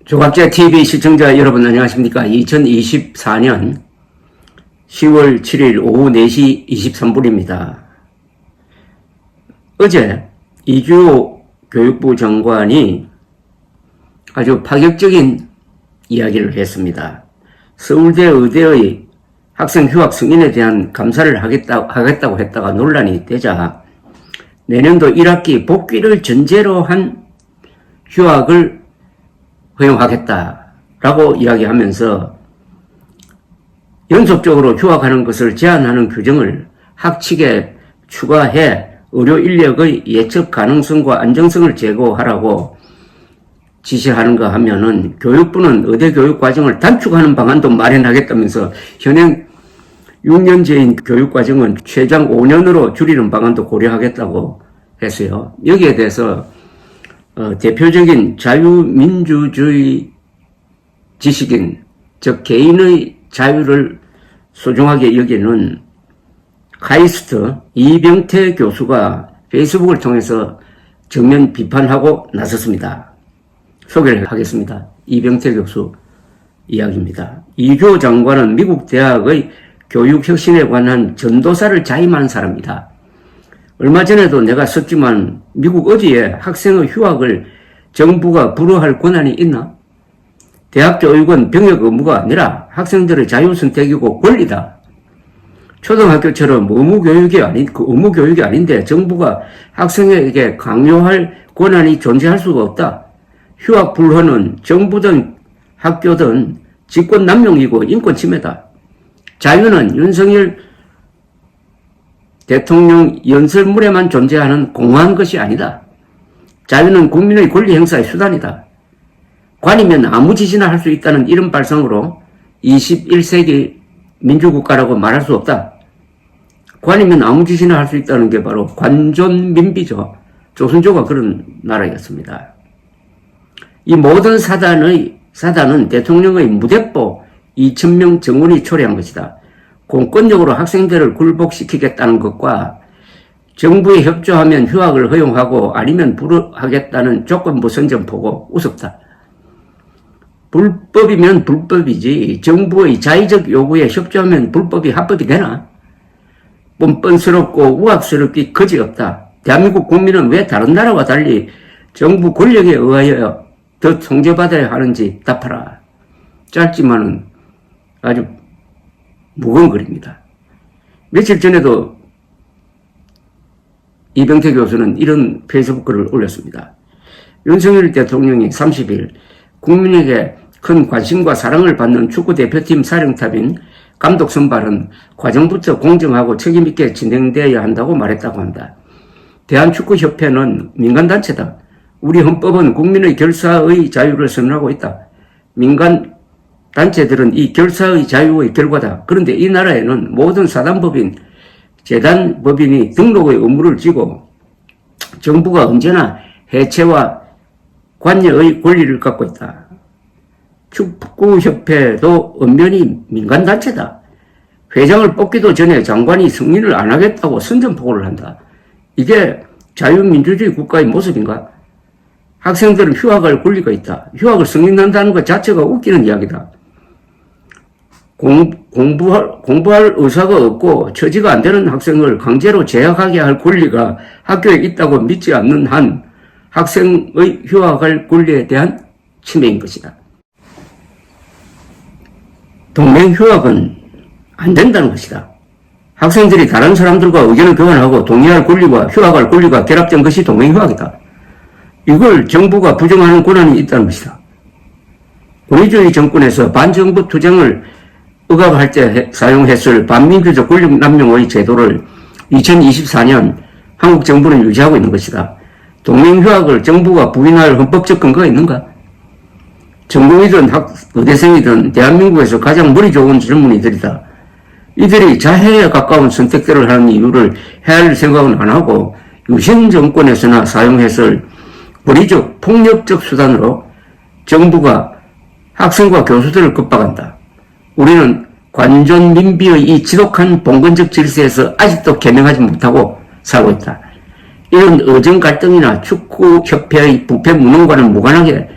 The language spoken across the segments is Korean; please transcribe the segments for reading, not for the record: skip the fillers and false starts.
조갑제 TV 시청자 여러분 안녕하십니까? 2024년 10월 7일 오후 4시 23분입니다. 어제 이주호 교육부 장관이 아주 파격적인 이야기를 했습니다. 서울대 의대의 학생 휴학 승인에 대한 감사를 하겠다고 했다가 논란이 되자 내년도 1학기 복귀를 전제로 한 휴학을 허용하겠다라고 이야기하면서 연속적으로 휴학하는 것을 제한하는 규정을 학칙에 추가해 의료 인력의 예측 가능성과 안정성을 제고하라고 지시하는가 하면은 교육부는 의대 교육 과정을 단축하는 방안도 마련하겠다면서 현행 6년제인 교육 과정은 최장 5년으로 줄이는 방안도 고려하겠다고 했어요. 여기에 대해서 대표적인 자유민주주의 지식인, 즉 개인의 자유를 소중하게 여기는 카이스트 이병태 교수가 페이스북을 통해서 정면 비판하고 나섰습니다. 소개를 하겠습니다. 이병태 교수 이야기입니다. 이주호 장관은 미국 대학의 교육 혁신에 관한 전도사를 자임한 사람이다. 얼마 전에도 내가 썼지만 미국 어디에 학생의 휴학을 정부가 불허할 권한이 있나? 대학 교육은 병역 의무가 아니라 학생들의 자유선택이고 권리다. 초등학교처럼 의무 교육이 아닌데 정부가 학생에게 강요할 권한이 존재할 수가 없다. 휴학 불허는 정부든 학교든 직권 남용이고 인권 침해다. 자유는 윤석열 대통령 연설문에만 존재하는 공허한 것이 아니다. 자유는 국민의 권리 행사의 수단이다. 관이면 아무 짓이나 할 수 있다는 이런 발상으로 21세기 민주국가라고 말할 수 없다. 관이면 아무 짓이나 할 수 있다는 게 바로 관존민비죠. 조선조가 그런 나라였습니다. 이 모든 사단은 대통령의 무대뽀 2,000명 정원이 초래한 것이다. 공권력으로 학생들을 굴복시키겠다는 것과 정부에 협조하면 휴학을 허용하고 아니면 불허하겠다는 조건부 선전포고 우습다. 불법이면 불법이지 정부의 자의적 요구에 협조하면 불법이 합법이 되나? 뻔뻔스럽고 우악스럽기 거지없다. 대한민국 국민은 왜 다른 나라와 달리 정부 권력에 의하여 더 통제받아야 하는지 답하라. 짧지만은 아주 무거운 글입니다. 며칠 전에도 이병태 교수는 이런 페이스북 글을 올렸습니다. 윤석열 대통령이 30일 국민에게 큰 관심과 사랑을 받는 축구대표팀 사령탑인 감독 선발은 과정부터 공정하고 책임있게 진행되어야 한다고 말했다고 한다. 대한축구협회는 민간단체다. 우리 헌법은 국민의 결사의 자유를 선언하고 있다. 민간 단체들은 이 결사의 자유의 결과다. 그런데 이 나라에는 모든 사단법인, 재단법인이 등록의 의무를 지고 정부가 언제나 해체와 관여의 권리를 갖고 있다. 축구협회도 엄연히 민간단체다. 회장을 뽑기도 전에 장관이 승인을 안 하겠다고 선전포고를 한다. 이게 자유민주주의 국가의 모습인가? 학생들은 휴학할 권리가 있다. 휴학을 승인한다는 것 자체가 웃기는 이야기다. 공부할 의사가 없고 처지가 안 되는 학생을 강제로 재학하게 할 권리가 학교에 있다고 믿지 않는 한 학생의 휴학할 권리에 대한 침해인 것이다. 동맹휴학은 안 된다는 것이다. 학생들이 다른 사람들과 의견을 교환하고 동의할 권리와 휴학할 권리가 결합된 것이 동맹휴학이다. 이걸 정부가 부정하는 권한이 있다는 것이다. 권위주의 정권에서 반정부 투쟁을 억압할 때 사용했을 반민주적 권력 남용의 제도를 2024년 한국 정부는 유지하고 있는 것이다. 동맹휴학을 정부가 부인할 헌법적 근거가 있는가? 전공이든 의대생이든 대한민국에서 가장 머리 좋은 젊은이들이다. 이들이 자해에 가까운 선택들을 하는 이유를 헤아릴 생각은 안 하고 유신 정권에서나 사용했을 물리적 폭력적 수단으로 정부가 학생과 교수들을 겁박한다. 우리는 관존민비의 이 지독한 봉건적 질서에서 아직도 개명하지 못하고 살고 있다. 이런 의정 갈등이나 축구협회의 부패 무능과는 무관하게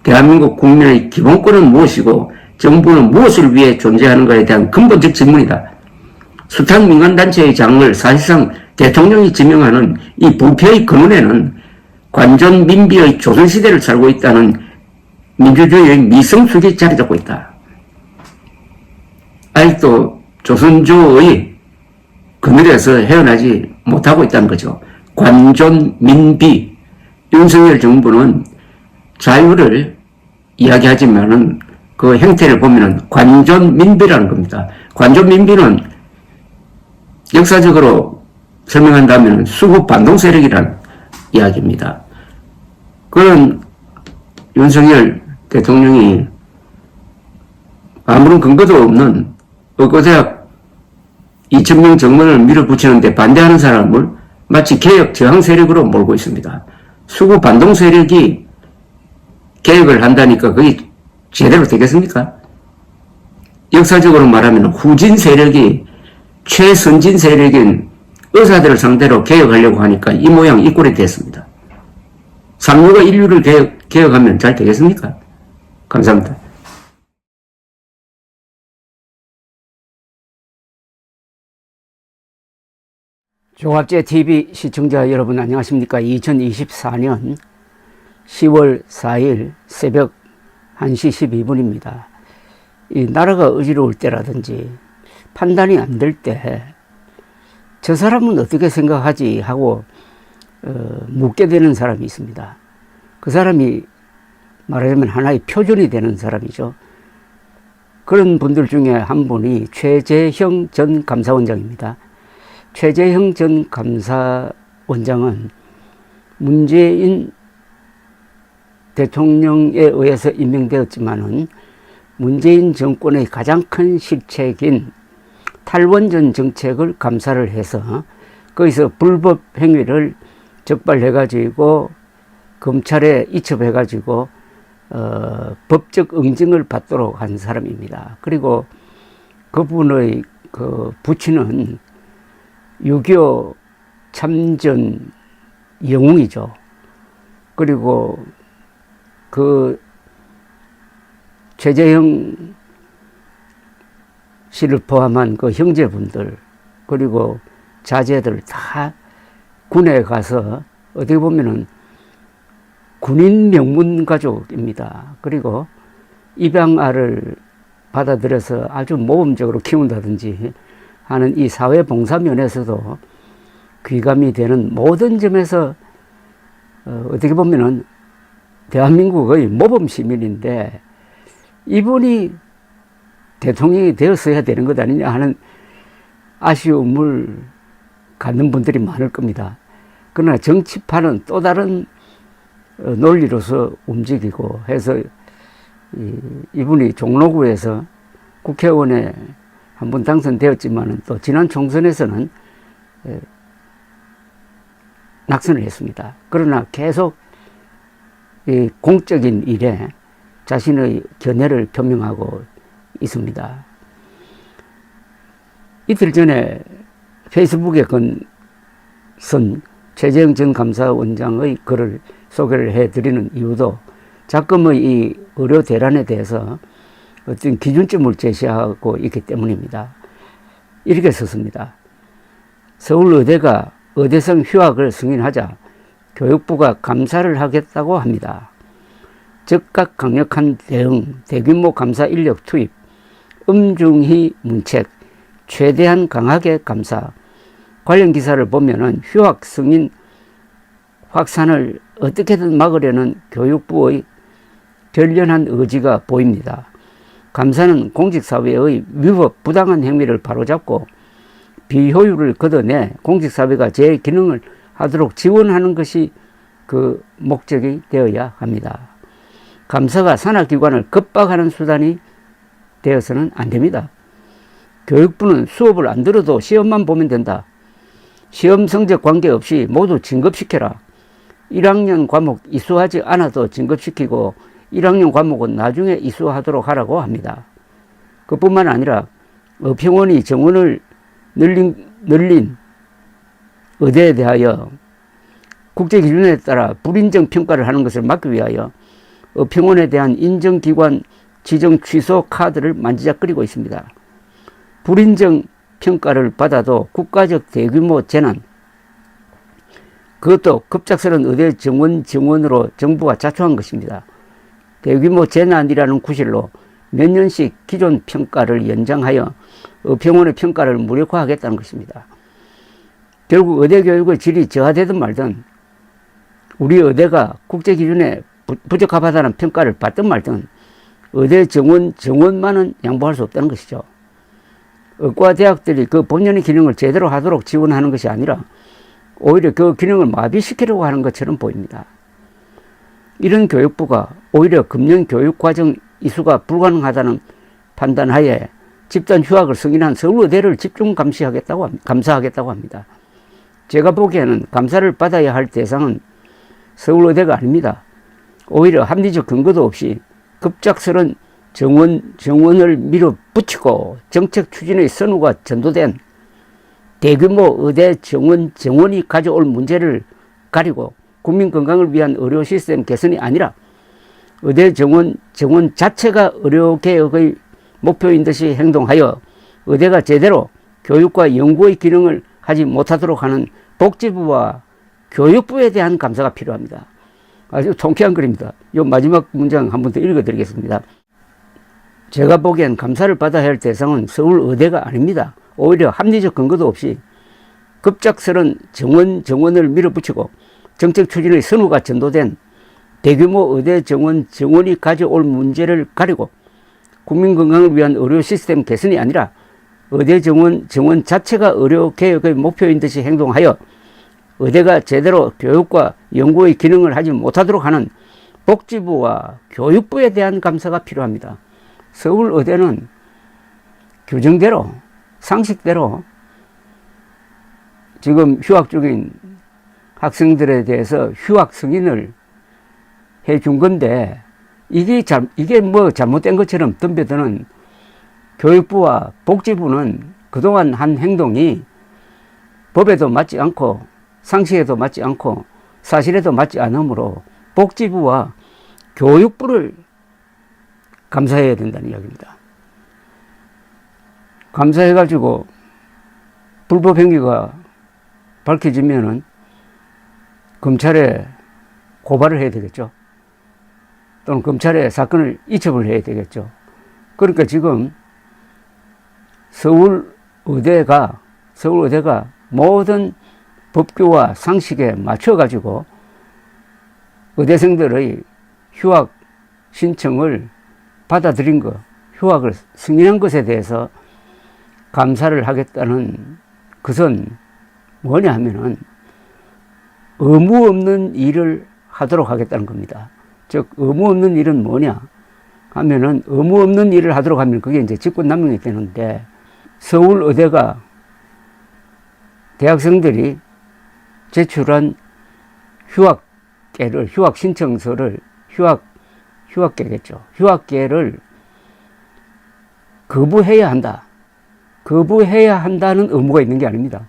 대한민국 국민의 기본권은 무엇이고 정부는 무엇을 위해 존재하는가에 대한 근본적 질문이다. 숱한 민간단체의 장을 사실상 대통령이 지명하는 이 부패의 근원에는 관전 민비의 조선시대를 살고 있다는 민주주의의 미성숙이 자리 잡고 있다. 아직도 조선조의 그늘에서 헤어나지 못하고 있다는 거죠. 관전 민비. 윤석열 정부는 자유를 이야기하지만은 그 형태를 보면은 관전 민비라는 겁니다. 관전 민비는 역사적으로 설명한다면 수구 반동 세력이라는 이야기입니다. 그런 윤석열 대통령이 아무런 근거도 없는 의거대학 2,000명 정문을 밀어붙이는데 반대하는 사람을 마치 개혁 저항 세력으로 몰고 있습니다. 수구 반동 세력이 개혁을 한다니까 그게 제대로 되겠습니까? 역사적으로 말하면 후진 세력이 최선진 세력인 의사들을 상대로 개혁하려고 하니까 이 모양 이 꼴이 됐습니다. 삼류가 인류를 개혁하면 잘 되겠습니까? 감사합니다. 종합제TV 시청자 여러분 안녕하십니까. 2024년 10월 4일 새벽 1시 12분입니다. 이 나라가 어지러울 때라든지 판단이 안 될 때 저 사람은 어떻게 생각하지 하고 묻게 되는 사람이 있습니다. 그 사람이 말하자면 하나의 표준이 되는 사람이죠. 그런 분들 중에 한 분이 최재형 전 감사원장입니다. 최재형 전 감사원장은 문재인 대통령에 의해서 임명되었지만은 문재인 정권의 가장 큰 실책인 탈원전 정책을 감사를 해서 거기서 불법 행위를 적발해가지고 검찰에 이첩해가지고 법적 응징을 받도록 한 사람입니다. 그리고 그분의 그 부친은 6.25 참전 영웅이죠. 그리고 그 최재형 씨를 포함한 그 형제분들 그리고 자제들 다 군에 가서 어떻게 보면은 군인 명문 가족입니다. 그리고 입양아를 받아들여서 아주 모범적으로 키운다든지 하는 이 사회봉사 면에서도 귀감이 되는 모든 점에서 어떻게 보면은 대한민국의 모범 시민인데 이분이 대통령이 되었어야 되는 것 아니냐 하는 아쉬움을 갖는 분들이 많을 겁니다. 그러나 정치판은 또 다른 논리로서 움직이고 해서 이분이 종로구에서 국회의원에 한번 당선되었지만 또 지난 총선에서는 낙선을 했습니다. 그러나 계속 이 공적인 일에 자신의 견해를 표명하고 있습니다. 이틀 전에 페이스북에 쓴 최재형 전 감사원장의 글을 소개를 해드리는 이유도 작금의 이 의료 대란에 대해서 어떤 기준점을 제시하고 있기 때문입니다. 이렇게 썼습니다. 서울의대가 의대생 휴학을 승인하자 교육부가 감사를 하겠다고 합니다. 즉각 강력한 대응, 대규모 감사 인력 투입, 엄중히 문책, 최대한 강하게 감사. 관련 기사를 보면은 휴학 승인 확산을 어떻게든 막으려는 교육부의 결연한 의지가 보입니다. 감사는 공직사회의 위법 부당한 행위를 바로잡고 비효율을 걷어내 공직사회가 제 기능을 하도록 지원하는 것이 그 목적이 되어야 합니다. 감사가 산하기관을 겁박하는 수단이 되어서는 안 됩니다. 교육부는 수업을 안 들어도 시험만 보면 된다. 시험 성적 관계없이 모두 진급시켜라. 1학년 과목 이수하지 않아도 진급시키고 1학년 과목은 나중에 이수하도록 하라고 합니다. 그뿐만 아니라 평원이 정원을 늘린 의대에 대하여 국제기준에 따라 불인정 평가를 하는 것을 막기 위하여 평원에 대한 인정기관 지정 취소 카드를 만지작거리고 있습니다. 불인정 평가를 받아도 국가적 대규모 재난, 그것도 급작스러운 의대 정원으로 정부가 자초한 것입니다. 대규모 재난이라는 구실로 몇 년씩 기존 평가를 연장하여 평원의 평가를 무력화하겠다는 것입니다. 결국 의대 교육의 질이 저하되든 말든 우리 의대가 국제 기준에 부적합하다는 평가를 받든 말든 의대 정원만은 양보할 수 없다는 것이죠. 의과 대학들이 그 본연의 기능을 제대로 하도록 지원하는 것이 아니라 오히려 그 기능을 마비시키려고 하는 것처럼 보입니다. 이런 교육부가 오히려 금년 교육과정 이수가 불가능하다는 판단하에 집단 휴학을 승인한 서울의대를 집중 감사하겠다고 합니다. 제가 보기에는 감사를 받아야 할 대상은 서울의대가 아닙니다. 오히려 합리적 근거도 없이 급작스런 정원을 밀어붙이고 정책 추진의 선호가 전도된 대규모 의대 정원이 가져올 문제를 가리고 국민 건강을 위한 의료 시스템 개선이 아니라 의대 정원 자체가 의료개혁의 목표인 듯이 행동하여 의대가 제대로 교육과 연구의 기능을 하지 못하도록 하는 복지부와 교육부에 대한 감사가 필요합니다. 아주 통쾌한 글입니다. 이 마지막 문장 한 번 더 읽어드리겠습니다. 제가 보기엔 감사를 받아야 할 대상은 서울의대가 아닙니다. 오히려 합리적 근거도 없이 급작스런 정원을 밀어붙이고 정책 추진의 선호가 전도된 대규모 의대 정원이 가져올 문제를 가리고 국민 건강을 위한 의료 시스템 개선이 아니라 의대 정원 자체가 의료 개혁의 목표인 듯이 행동하여 의대가 제대로 교육과 연구의 기능을 하지 못하도록 하는 복지부와 교육부에 대한 감사가 필요합니다. 서울의대는 규정대로 상식대로 지금 휴학 중인 학생들에 대해서 휴학 승인을 해준 건데 이게 뭐 잘못된 것처럼 덤벼드는 교육부와 복지부는 그동안 한 행동이 법에도 맞지 않고 상식에도 맞지 않고 사실에도 맞지 않으므로 복지부와 교육부를 감사해야 된다는 이야기입니다. 감사해가지고 불법 행위가 밝혀지면은 검찰에 고발을 해야 되겠죠. 또는 검찰에 사건을 이첩을 해야 되겠죠. 그러니까 지금 서울의대가 모든 법규와 상식에 맞춰가지고 의대생들의 휴학 신청을 받아들인 것, 휴학을 승인한 것에 대해서 감사를 하겠다는 것은 뭐냐 하면은 의무 없는 일을 하도록 하겠다는 겁니다. 즉, 의무 없는 일은 뭐냐 하면은 의무 없는 일을 하도록 하면 그게 이제 직권남용이 되는데 서울의대가 대학생들이 제출한 휴학 신청서를 휴학계겠죠. 휴학계를 거부해야 한다. 거부해야 한다는 의무가 있는 게 아닙니다.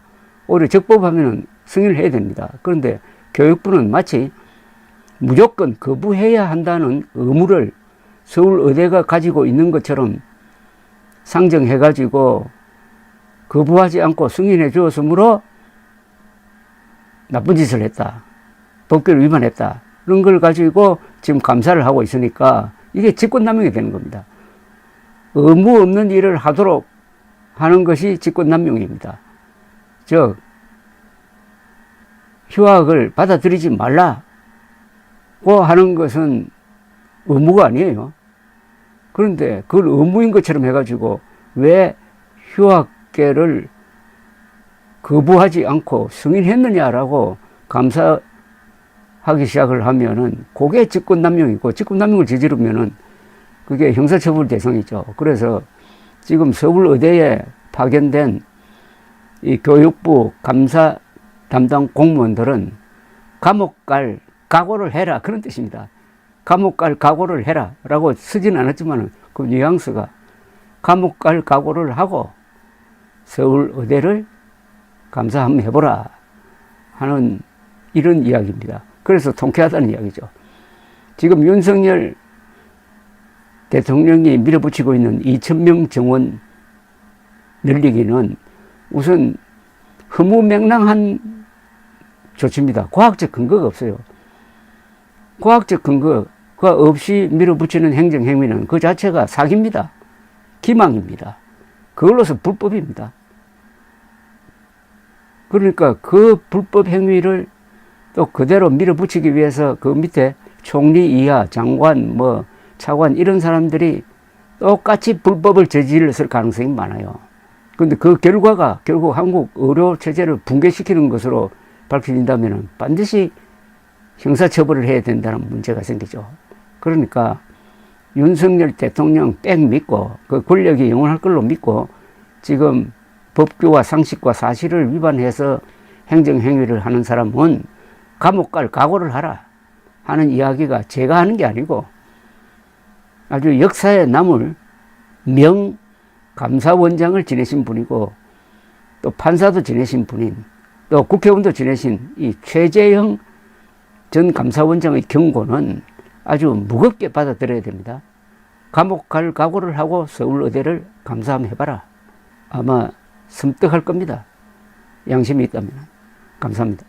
오히려 적법하면 승인을 해야 됩니다. 그런데 교육부는 마치 무조건 거부해야 한다는 의무를 서울의대가 가지고 있는 것처럼 상정해가지고 거부하지 않고 승인해 주었으므로 나쁜 짓을 했다. 법규를 위반했다. 이런 걸 가지고 지금 감사를 하고 있으니까 이게 직권남용이 되는 겁니다. 의무 없는 일을 하도록 하는 것이 직권남용입니다. 즉, 휴학을 받아들이지 말라고 하는 것은 의무가 아니에요. 그런데 그걸 의무인 것처럼 해가지고 왜 휴학계를 거부하지 않고 승인했느냐라고 감사하기 시작을 하면은 그게 직권남용이고 직권남용을 저지르면은 그게 형사처벌 대상이죠. 그래서 지금 서울의대에 파견된 이 교육부 감사 담당 공무원들은 감옥 갈 각오를 해라 그런 뜻입니다. 감옥 갈 각오를 해라 라고 쓰진 않았지만 그 뉘앙스가 감옥 갈 각오를 하고 서울의대를 감사 한번 해보라 하는 이런 이야기입니다. 그래서 통쾌하다는 이야기죠. 지금 윤석열 대통령이 밀어붙이고 있는 2,000명 정원 늘리기는 우선 허무맹랑한 조치입니다. 과학적 근거가 없어요. 과학적 근거가 없이 밀어붙이는 행정행위는 그 자체가 사기입니다. 기망입니다. 그걸로서 불법입니다. 그러니까 그 불법 행위를 또 그대로 밀어붙이기 위해서 그 밑에 총리 이하, 장관, 뭐 차관 이런 사람들이 똑같이 불법을 저질렀을 가능성이 많아요. 그런데 그 결과가 결국 한국 의료 체제를 붕괴시키는 것으로 밝혀진다면 반드시 형사처벌을 해야 된다는 문제가 생기죠. 그러니까 윤석열 대통령 백 믿고 그 권력이 영원할 걸로 믿고 지금 법규와 상식과 사실을 위반해서 행정행위를 하는 사람은 감옥 갈 각오를 하라 하는 이야기가 제가 하는 게 아니고 아주 역사에 남을 명 감사원장을 지내신 분이고 또 판사도 지내신 분인 또 국회의원도 지내신 이 최재형 전 감사원장의 경고는 아주 무겁게 받아들여야 됩니다. 감옥 갈 각오를 하고 서울의대를 감사 한번 해봐라. 아마 섬뜩할 겁니다. 양심이 있다면. 감사합니다.